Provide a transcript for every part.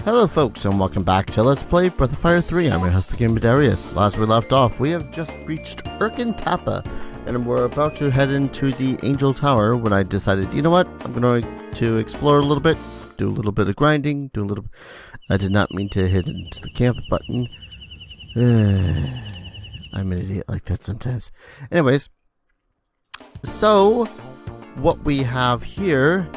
Hello folks, and welcome back to Let's Play Breath of Fire 3. I'm your host, the Game Darius. Last we left off, we have just reached Tapa, and we're about to head into the Angel Tower when I decided, you know what, I'm going to explore a little bit, do a little bit of grinding, I did not mean to hit into the camp button. I'm an idiot like that sometimes. Anyways, so what we have here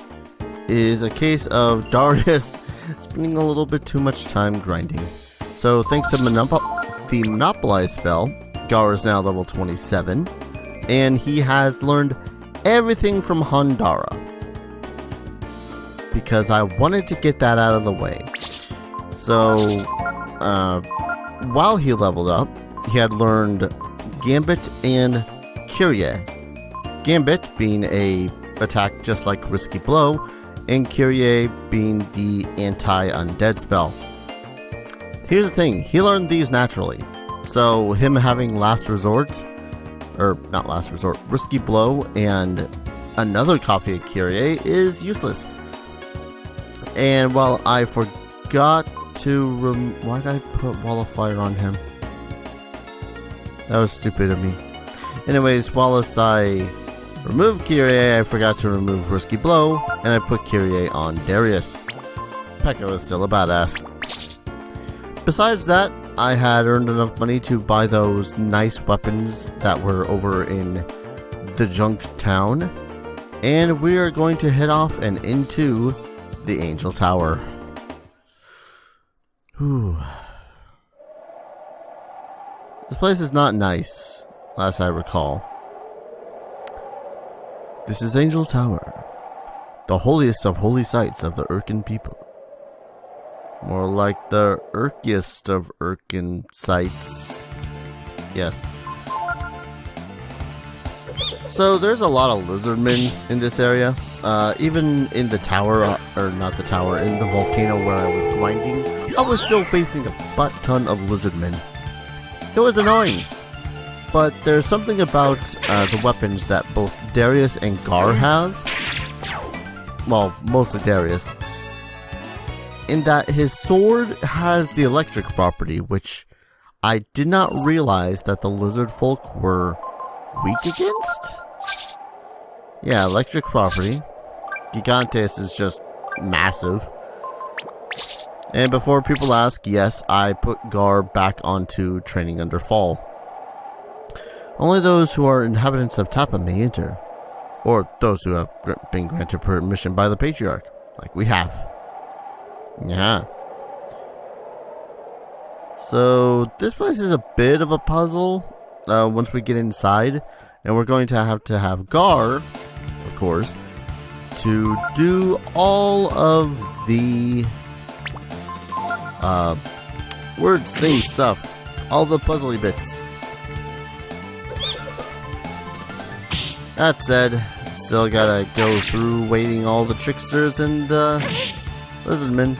is a case of Darius spending a little bit too much time grinding. So thanks to the Monopolize spell, Gar is now level 27, and he has learned everything from Hundara. Because I wanted to get that out of the way. So, while he leveled up, he had learned Gambit and Kyrie. Gambit being a attack just like Risky Blow, and Kyrie being the anti-undead spell. Here's the thing, he learned these naturally. So him having Risky Blow and another copy of Kyrie is useless. And while I forgot to why did I put Wall of Fire on him? That was stupid of me. Anyways, whilst I removed Kyrie, I forgot to remove Risky Blow, and I put Kyrie on Darius. Pekka is still a badass. Besides that, I had earned enough money to buy those nice weapons that were over in the Junk Town, and we are going to head off and into the Angel Tower. Whew. This place is not nice, last I recall. This is Angel Tower, the holiest of holy sites of the Urkin people. More like the Urkiest of Urkin sites. Yes. So there's a lot of lizardmen in this area. Even in the tower, or not the tower, in the volcano where I was grinding, I was still facing a butt ton of lizardmen. It was annoying. But there's something about the weapons that both Darius and Gar have. Well, mostly Darius. In that his sword has the electric property, which I did not realize that the lizard folk were weak against. Yeah, electric property. Gigantes is just massive. And before people ask, yes, I put Gar back onto training under Fall. Only those who are inhabitants of Tapa may enter, or those who have been granted permission by the Patriarch, like we have. Yeah. So, this place is a bit of a puzzle once we get inside, and we're going to have Gar, of course, to do all of the words, things, stuff, all the puzzly bits. That said, still gotta go through waiting all the tricksters and lizardmen.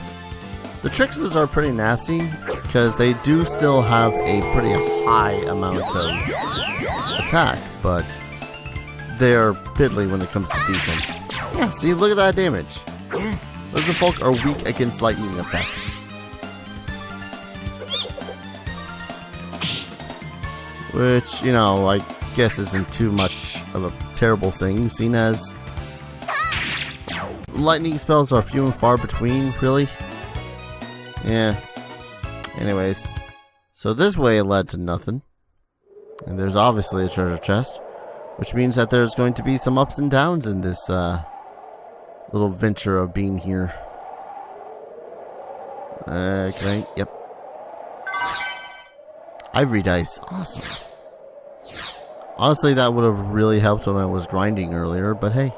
The tricksters are pretty nasty because they do still have a pretty high amount of attack, but they're piddly when it comes to defense. Yeah, see, look at that damage. Lizard folk are weak against lightning effects. Which, you know, I guess isn't too much of a terrible thing, seen as lightning spells are few and far between, really. Yeah. Anyways, so this way led to nothing, and there's obviously a treasure chest, which means that there's going to be some ups and downs in this little venture of being here. Okay, yep. Ivory dice, awesome. Honestly, that would have really helped when I was grinding earlier, but hey.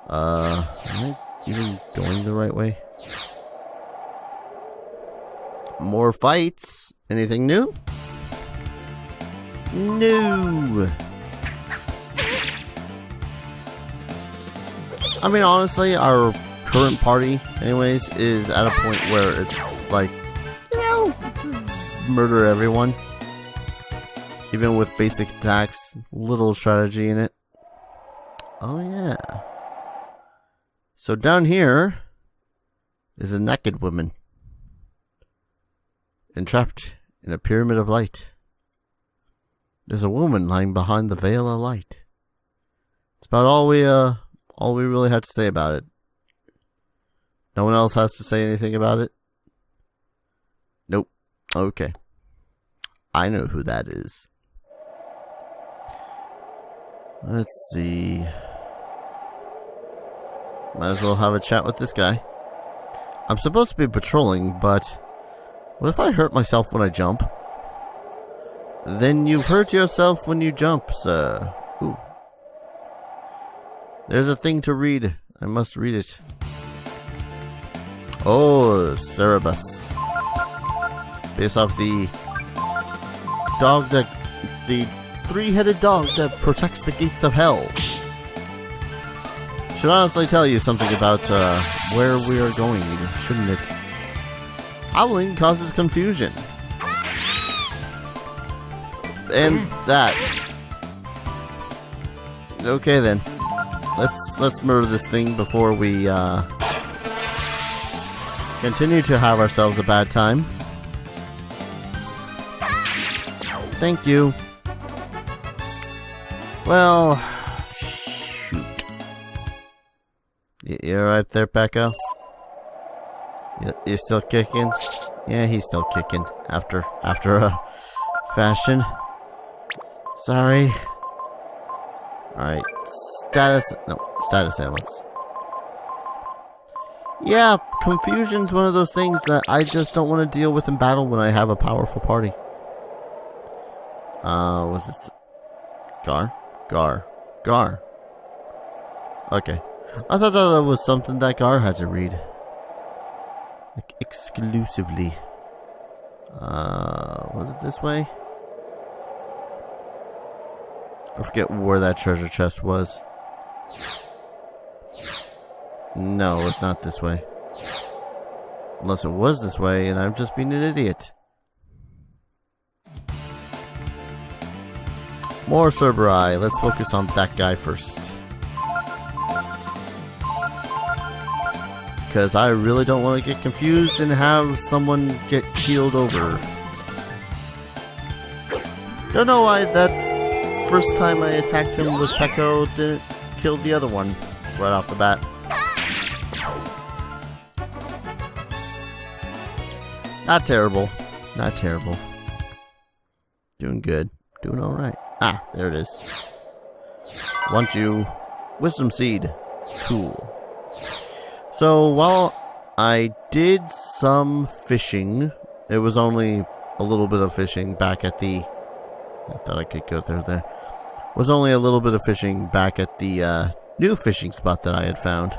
Am I even going the right way? More fights. Anything new? No. I mean, honestly, our current party, anyways, is at a point where it's like, you know, just murder everyone. Even with basic attacks, little strategy in it. Oh yeah. So down here, is a naked woman, entrapped in a pyramid of light. There's a woman lying behind the veil of light. It's about all we really have to say about it. No one else has to say anything about it? Nope. Okay. I know who that is. Let's see. Might as well have a chat with this guy. I'm supposed to be patrolling, but what if I hurt myself when I jump? Then you've hurt yourself when you jump, sir. Ooh. There's a thing to read. I must read it. Oh, Cerebus. Based off the dog that... the three-headed dog that protects the gates of hell. Should honestly tell you something about where we are going, shouldn't it? Howling causes confusion. And that. Okay then. Let's murder this thing before we continue to have ourselves a bad time. Thank you. Well, shoot. You're right there, Pecco? You're still kicking? Yeah, he's still kicking after a fashion. Sorry. Alright, status ailments. Yeah, confusion's one of those things that I just don't want to deal with in battle when I have a powerful party. Was it Gar? Gar. Okay. I thought that was something that Gar had to read. Like, exclusively. Was it this way? I forget where that treasure chest was. No, it's not this way. Unless it was this way and I'm just being an idiot. More Cerberus. Let's focus on that guy first. Because I really don't want to get confused and have someone get keeled over. Don't know why that first time I attacked him with Pecco didn't kill the other one right off the bat. Not terrible. Not terrible. Doing good. Doing alright. Ah, there it is. Want you. Wisdom seed. Cool. So, while I did some fishing, it was only a little bit of fishing back at the... I thought I could go through there. It was only a little bit of fishing back at the new fishing spot that I had found.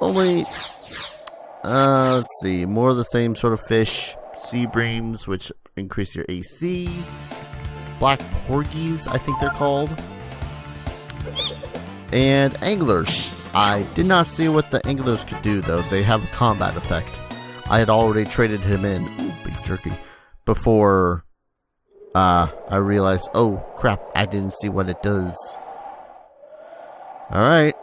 Only... let's see. More of the same sort of fish. Sea breams, which increase your AC. Black porgies, I think they're called. And anglers. I did not see what the anglers could do, though. They have a combat effect. I had already traded him in. Ooh, beef jerky. Before I realized, oh crap, I didn't see what it does. Alright.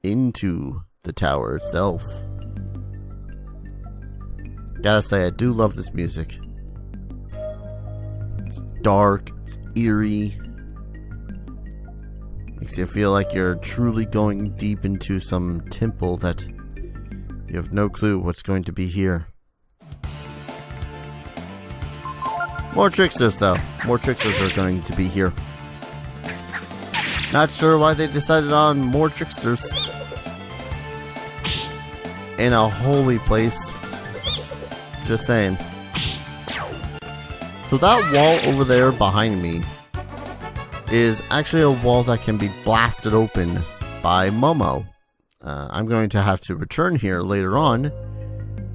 Into the tower itself. Gotta say, I do love this music. It's dark, it's eerie. Makes you feel like you're truly going deep into some temple that you have no clue what's going to be here. More tricksters, though. More tricksters are going to be here. Not sure why they decided on more tricksters in a holy place. Just saying. So that wall over there behind me is actually a wall that can be blasted open by Momo. I'm going to have to return here later on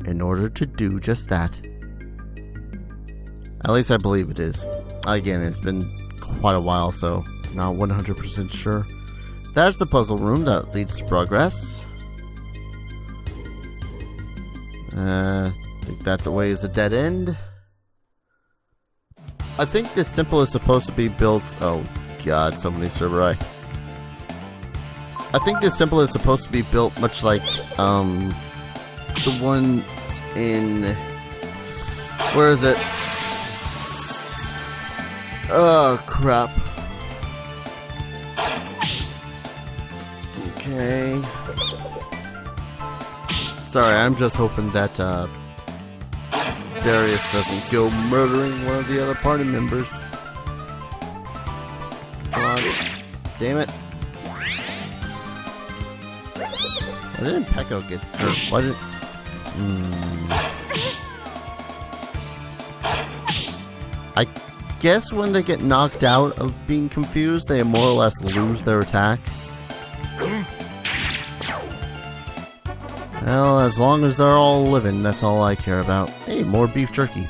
in order to do just that. At least I believe it is. Again, it's been quite a while, so I'm not 100% sure. That's the puzzle room that leads to progress. I think that's a way is a dead end. I think this temple is supposed to be built... Oh god, so many Cerberus. I think this symbol is supposed to be built much like the ones in, where is it? Oh crap. Okay. Sorry, I'm just hoping that Darius doesn't go murdering one of the other party members. Come on. Damn it. Why didn't Pecco get hurt? Why did... I guess when they get knocked out of being confused, they more or less lose their attack. Well, as long as they're all living, that's all I care about. Hey, more beef jerky.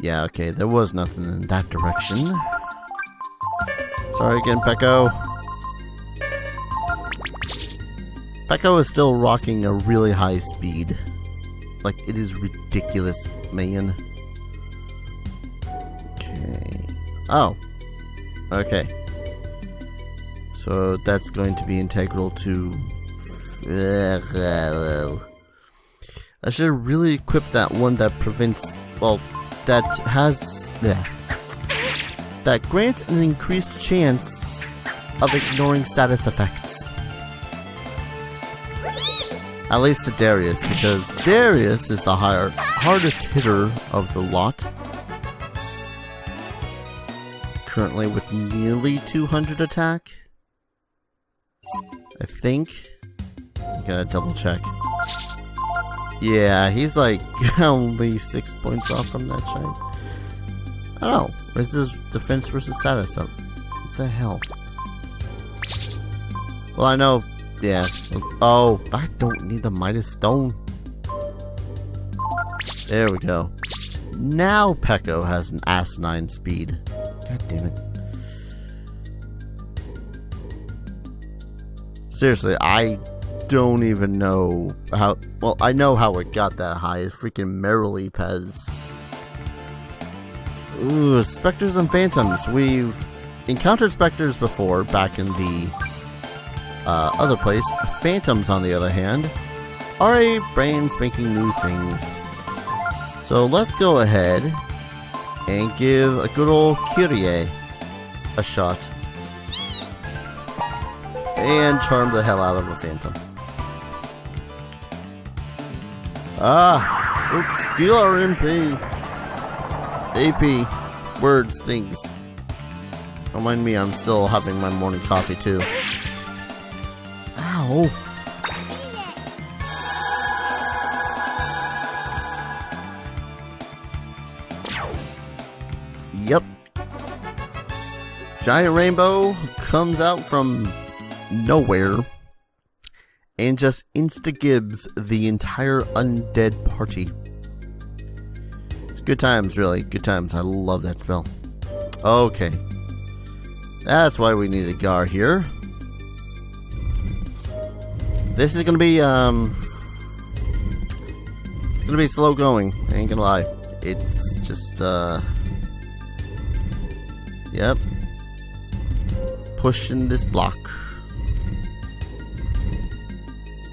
Yeah, okay, there was nothing in that direction. Sorry again, Pecco. Pecco is still rocking a really high speed. Like, it is ridiculous, man. Okay. Oh. Okay. So that's going to be integral to... I should have really equipped that one that prevents... Well, that has... that grants an increased chance of ignoring status effects. At least to Darius, because Darius is the hardest hitter of the lot. Currently with nearly 200 attack. I think. I gotta double check. Yeah, he's like only 6 points off from that shine. I don't know. Where's this defense versus status up? What the hell? Well, I know. Yeah. Oh, I don't need the Midas Stone. There we go. Now Pecco has an asinine speed. God damn it. Seriously, I don't even know how... Well, I know how it got that high. It's freaking Merrily Pez. Ooh, Spectres and Phantoms. We've encountered Spectres before, back in the other place. Phantoms, on the other hand, are a brand spanking new thing. So let's go ahead and give a good old Kyrie a shot. And charm the hell out of a Phantom. Ah! Oops, steal our MP. AP. Words, things. Don't mind me, I'm still having my morning coffee too. Ow! Yep. Giant Rainbow comes out from nowhere and just insta-gibs the entire undead party. It's good times, really. Good times. I love that spell. Okay. That's why we need a Gar here. This is gonna be, it's gonna be slow going. I ain't gonna lie. It's just, yep. Pushing this block.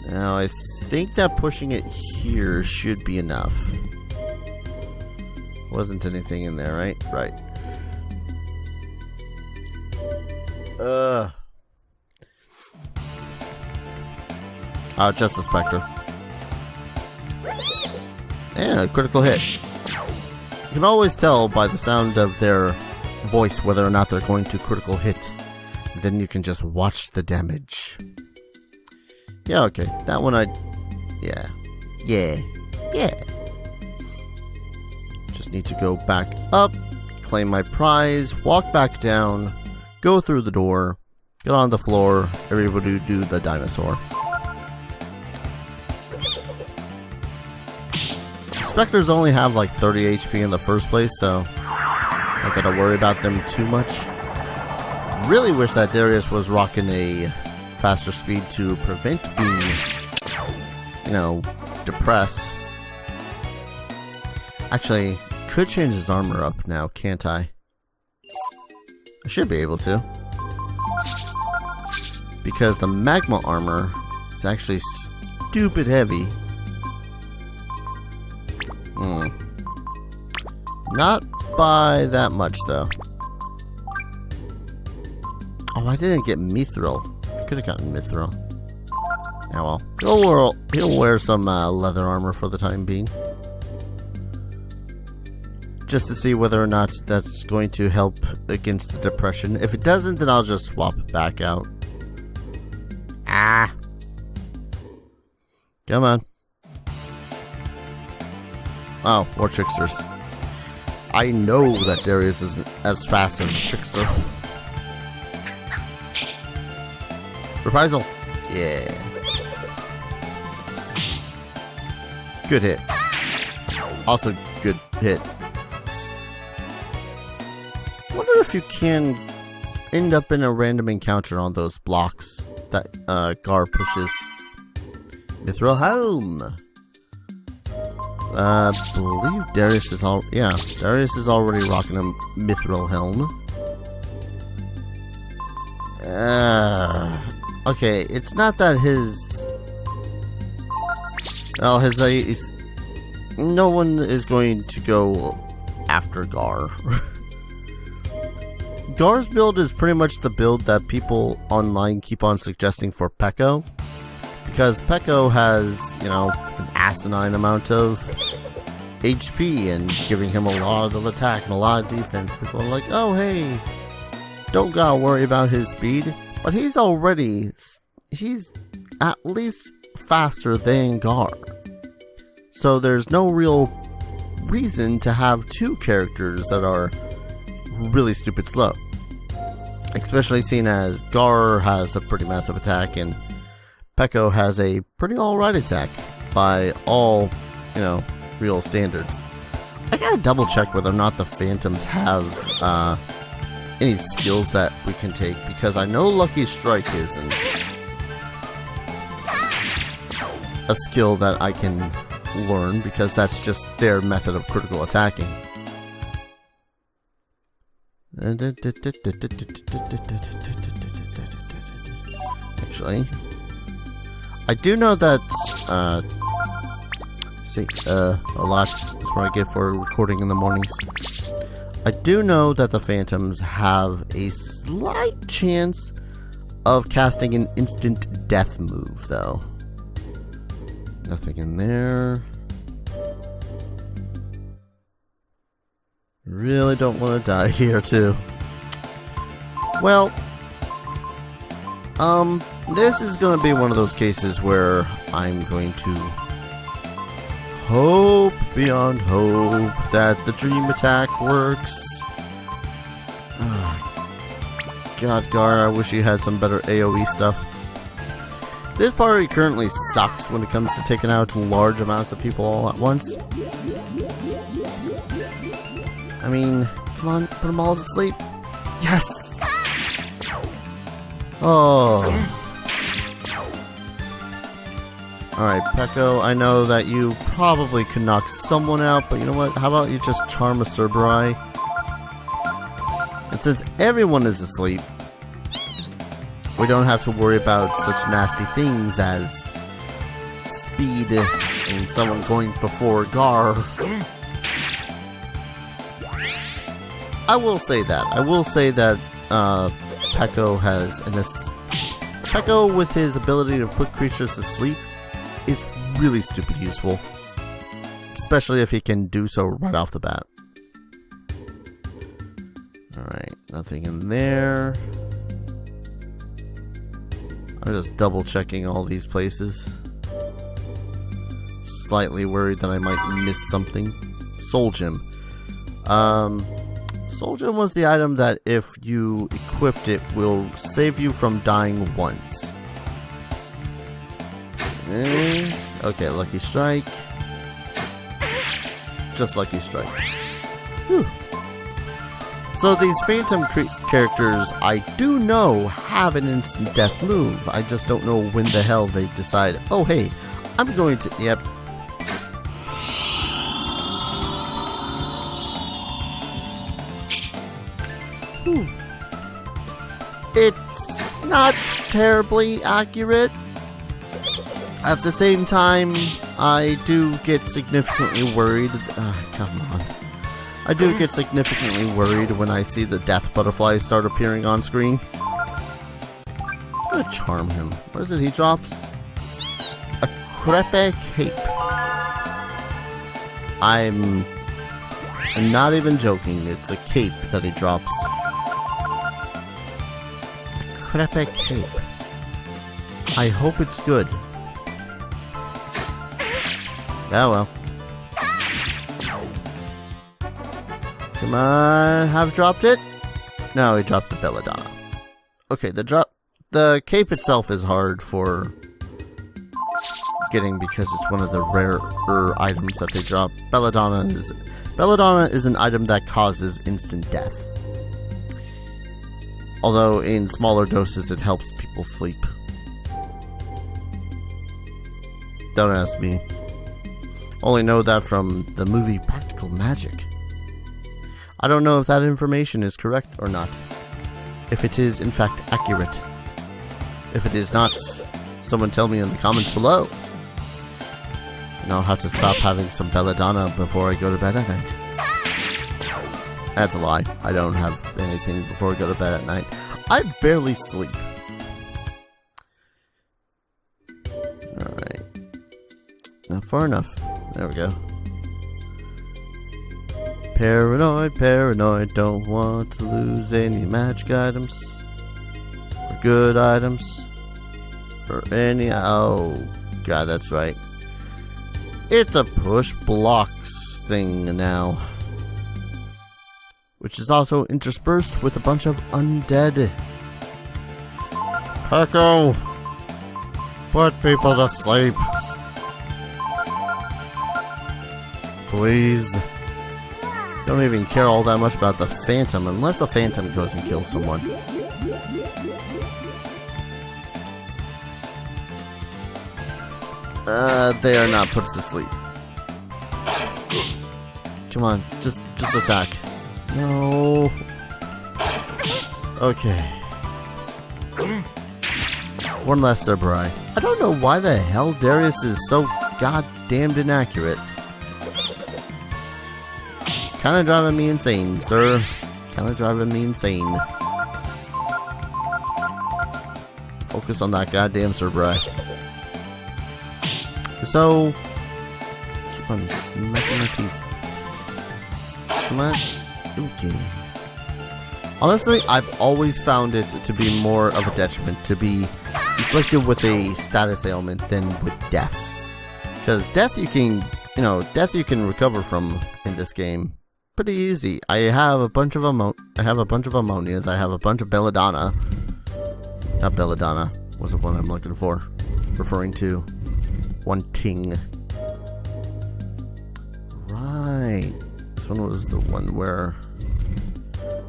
Now, I think that pushing it here should be enough. Wasn't anything in there, right? Right. Oh, just a Spectre. Yeah, critical hit. You can always tell by the sound of their voice whether or not they're going to critical hit. Then you can just watch the damage. Yeah, okay. That one yeah. Yeah. Just need to go back up, claim my prize, walk back down, go through the door, get on the floor, everybody do the dinosaur. Spectres only have like 30 HP in the first place, so I don't gotta worry about them too much. Really wish that Darius was rocking a faster speed to prevent being, you know, depressed. Actually, could change his armor up now, can't I? I should be able to. because the magma armor is actually stupid heavy. Not by that much, though. Oh, I didn't get mithril. I could have gotten mithril. Oh well. He'll wear some leather armor for the time being. Just to see whether or not that's going to help against the depression. If it doesn't, then I'll just swap it back out. Ah. Come on. Oh, more tricksters. I know that Darius isn't as fast as a trickster. Reprisal. Yeah. Good hit. Also good hit. Wonder if you can end up in a random encounter on those blocks that Gar pushes. Mithril Helm. Believe Darius is Darius is already rocking a mithril helm. Okay, it's not that his no one is going to go after Gar. Gar's build is pretty much the build that people online keep on suggesting for Pekko. Because Pekko has, you know, an asinine amount of HP and giving him a lot of attack and a lot of defense. People are like, oh hey, don't gotta worry about his speed. But he's at least faster than Gar. So there's no real reason to have two characters that are really stupid slow. Especially seeing as Gar has a pretty massive attack and Pekko has a pretty alright attack by all, you know, real standards. I gotta double check whether or not the Phantoms have any skills that we can take, because I know Lucky Strike isn't a skill that I can learn, because that's just their method of critical attacking. Actually, I do know that, a lot is what I get for recording in the mornings. I do know that the Phantoms have a slight chance of casting an instant death move, though. Nothing in there. Really don't want to die here, too. Well, this is going to be one of those cases where I'm going to hope beyond hope that the dream attack works. Oh, God, Gar, I wish you had some better AoE stuff. This party currently sucks when it comes to taking out large amounts of people all at once. I mean, come on, put them all to sleep. Yes! Oh. Alright, Pekko, I know that you probably could knock someone out, but you know what? How about you just charm a Cerberus? And since everyone is asleep, we don't have to worry about such nasty things as speed and someone going before Gar. I will say that. Pekko has Pekko, with his ability to put creatures to sleep, is really stupid useful. Especially if he can do so right off the bat. Alright, nothing in there. I'm just double checking all these places. Slightly worried that I might miss something. Soul Gem. Soul Gem was the item that if you equipped it will save you from dying once. Okay, Lucky Strike. Just Lucky Strike. Whew. So these Phantom characters, I do know, have an instant death move. I just don't know when the hell they decide, oh hey, I'm going to... Yep. Whew. It's not terribly accurate. At the same time, I do get significantly worried. Come on. I do get significantly worried when I see the death butterflies start appearing on screen. I'm gonna charm him. What is it he drops? A crepe cape. I'm not even joking. It's a cape that he drops. A crepe cape. I hope it's good. Oh well. Come on, have dropped it? No, he dropped the belladonna. Okay, the cape itself is hard for getting because it's one of the rarer items that they drop. Belladonna is an item that causes instant death. Although in smaller doses it helps people sleep. Don't ask me. Only know that from the movie Practical Magic. I don't know if that information is correct or not. If it is in fact accurate. If it is not, someone tell me in the comments below. And I'll have to stop having some belladonna before I go to bed at night. That's a lie. I don't have anything before I go to bed at night. I barely sleep. Alright. Not far enough. There we go. Paranoid, paranoid, don't want to lose any magic items. Or good items. Or any... Oh, God, that's right. It's a push blocks thing now. Which is also interspersed with a bunch of undead. Paco! Put people to sleep. Please. Don't even care all that much about the Phantom, unless the Phantom goes and kills someone. They are not put to sleep. Come on, just attack. No. Okay. One less Cerberus. I don't know why the hell Darius is so goddamned inaccurate. Kinda driving me insane, sir. Kinda driving me insane. Focus on that goddamn Cerberus. So, keep on smacking my teeth. Come on. Okay. Honestly, I've always found it to be more of a detriment to be inflicted with a status ailment than with death. Because death you can, death you can recover from in this game pretty easy. I have a bunch of ammonias. I have a bunch of belladonna. Not belladonna was the one I'm looking for. Referring to wanting. Right. This one was the one where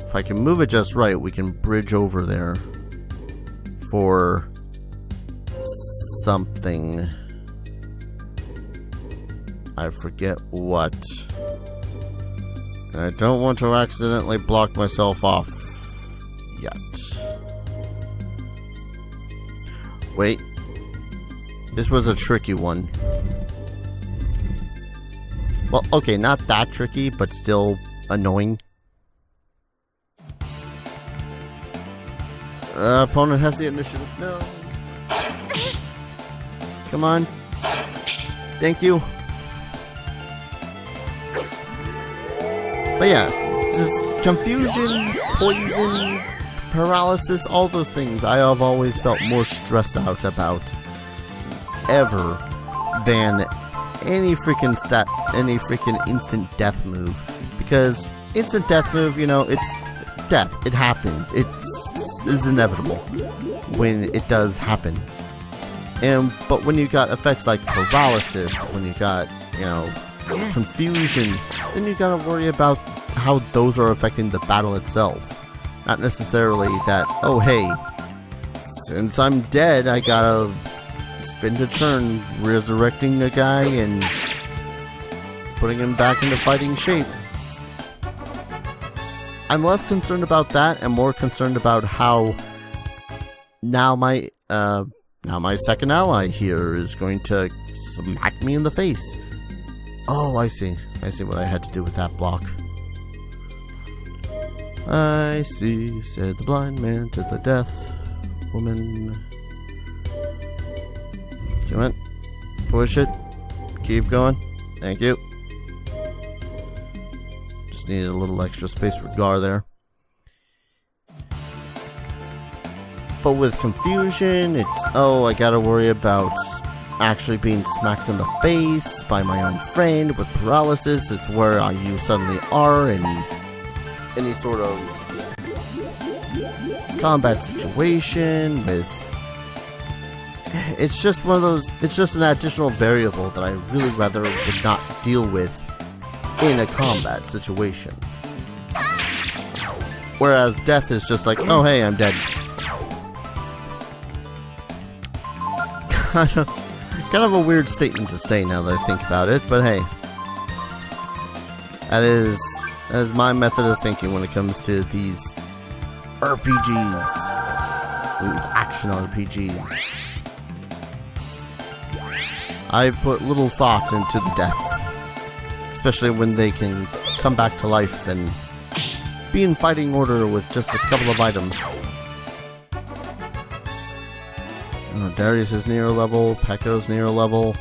if I can move it just right, we can bridge over there for something. I forget what. And I don't want to accidentally block myself off yet. Wait. This was a tricky one. Well, okay, not that tricky, but still annoying. Opponent has the initiative. No. Come on. Thank you. But yeah, it's just confusion, poison, paralysis, all those things I have always felt more stressed out about ever than any freaking instant death move. Because instant death move, it's death. It happens. It's inevitable when it does happen. But when you got effects like paralysis, when you got, confusion, then you gotta worry about how those are affecting the battle itself. Not necessarily that, oh hey, since I'm dead, I gotta spend a turn resurrecting a guy and putting him back into fighting shape. I'm less concerned about that and more concerned about how now my Now my second ally here is going to smack me in the face. Oh, I see. I see what I had to do with that block. I see, said the blind man to the deaf woman. Come on. Push it. Keep going. Thank you. Just needed a little extra space for Gar there. But with confusion, it's, oh, I gotta worry about actually being smacked in the face by my own friend. With paralysis, it's where you suddenly are in any sort of combat situation with... It's just one of those, it's just an additional variable that I really rather would not deal with in a combat situation. Whereas death is just like, oh hey, I'm dead. Kind of a weird statement to say now that I think about it, but hey. That is my method of thinking when it comes to these RPGs. Action RPGs. I put little thought into the death. Especially when they can come back to life and be in fighting order with just a couple of items. Darius is near level, Pekko's near level.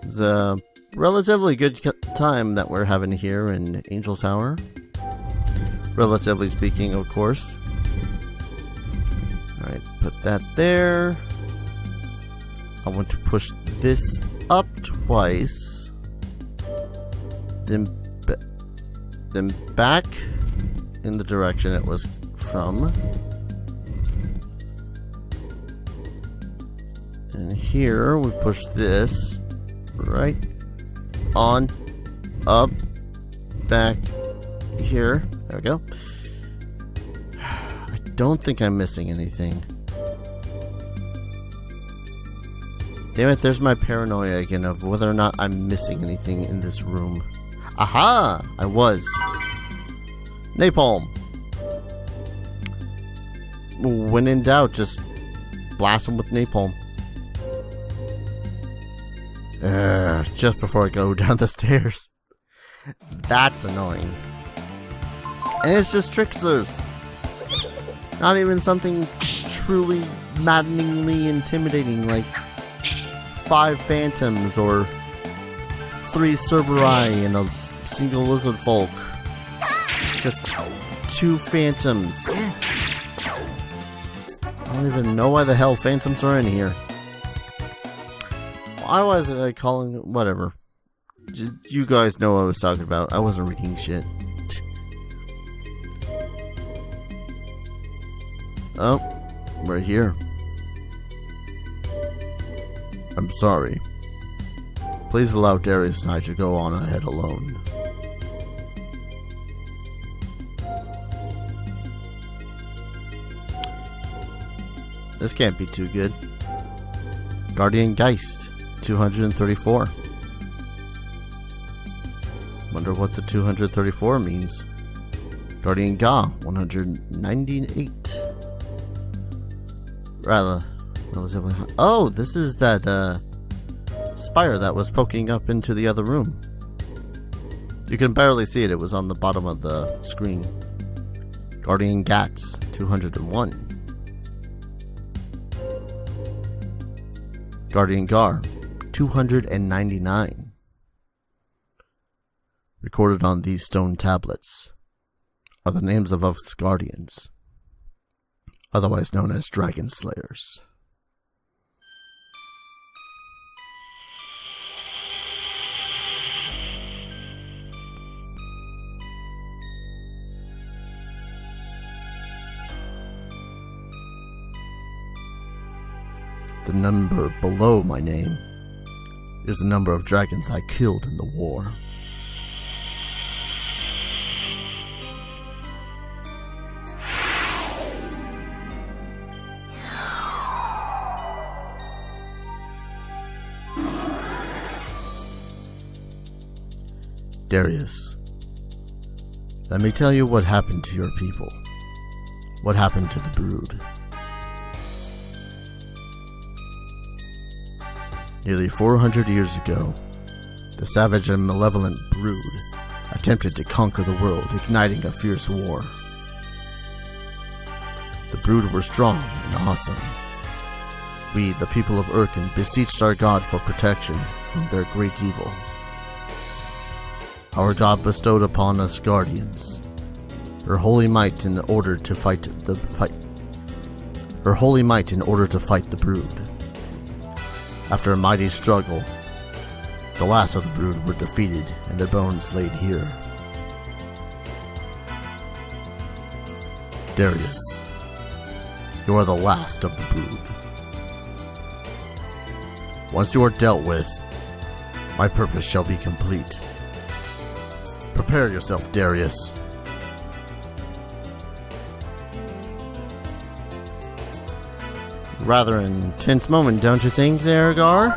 It's a relatively good time that we're having here in Angel Tower. Relatively speaking, of course. Alright, put that there. I want to push this up twice. Then back in the direction it was from. And here we push this right on up back here. There we go. I don't think I'm missing anything. Damn it, there's my paranoia again of whether or not I'm missing anything in this room. Aha! I was. Napalm. When in doubt, just blast them with napalm. Just before I go down the stairs. That's annoying. And it's just tricksters. Not even something truly maddeningly intimidating like 5 phantoms or 3 Cerberus and a single lizard folk. Just 2 phantoms. I don't even know why the hell phantoms are in here. Why was I calling it? Whatever. Just, you guys know what I was talking about. I wasn't reading shit. Oh, we're here. I'm sorry. Please allow Darius and I to go on ahead alone. This can't be too good. Guardian Geist, 234. Wonder what the 234 means. Guardian Ga, 198. Rather, relatively high. Oh, this is that spire that was poking up into the other room. You can barely see it, it was on the bottom of the screen. Guardian Gats, 201. Guardian Gar, 299. Recorded on these stone tablets are the names of us guardians, otherwise known as Dragon Slayers. The number below my name is the number of dragons I killed in the war. Darius, let me tell you what happened to your people. What happened to the brood. Nearly 400 years ago, the savage and malevolent brood attempted to conquer the world, igniting a fierce war. The brood were strong and awesome. We, the people of Urkin, beseeched our god for protection from their great evil. Our god bestowed upon us guardians, her holy might in order to fight the brood. After a mighty struggle, the last of the brood were defeated and their bones laid here. Darius, you are the last of the brood. Once you are dealt with, my purpose shall be complete. Prepare yourself, Darius. Rather intense moment, don't you think, there, Gar?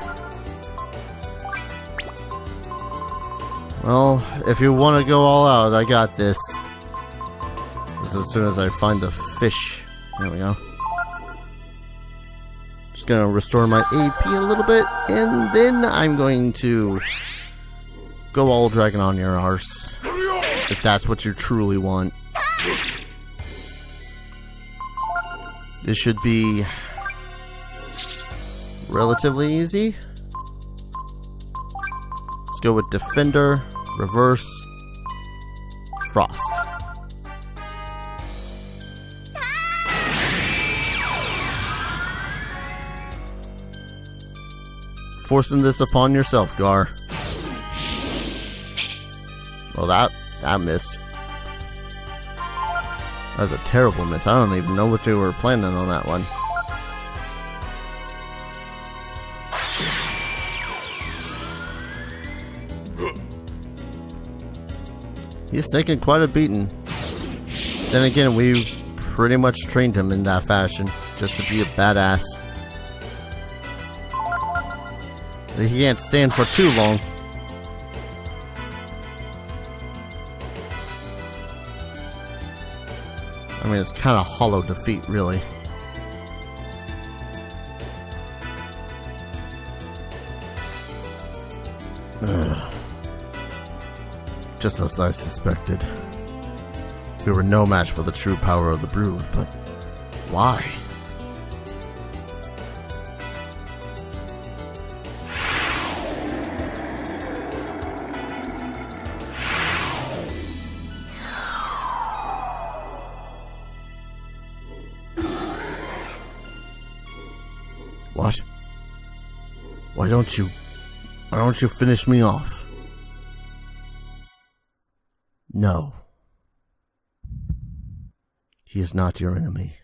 Well, if you want to go all out, I got this. Just as soon as I find the fish. There we go. Just gonna restore my AP a little bit, and then I'm going to go all dragon on your arse. If that's what you truly want. This should be relatively easy. Let's go with Defender, Reverse, Frost. Forcing this upon yourself, Gar. Well, that missed. That was a terrible miss. I don't even know what you were planning on that one. He's taking quite a beating. Then again, we pretty much trained him in that fashion, just to be a badass. But he can't stand for too long. I mean, it's kind of hollow defeat, really. Ugh. Just as I suspected. We were no match for the true power of the brood, but why? What? Why don't you finish me off? No. He is not your enemy.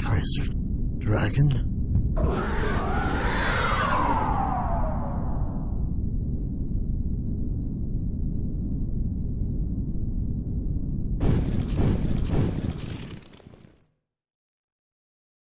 Kaiser Dragon?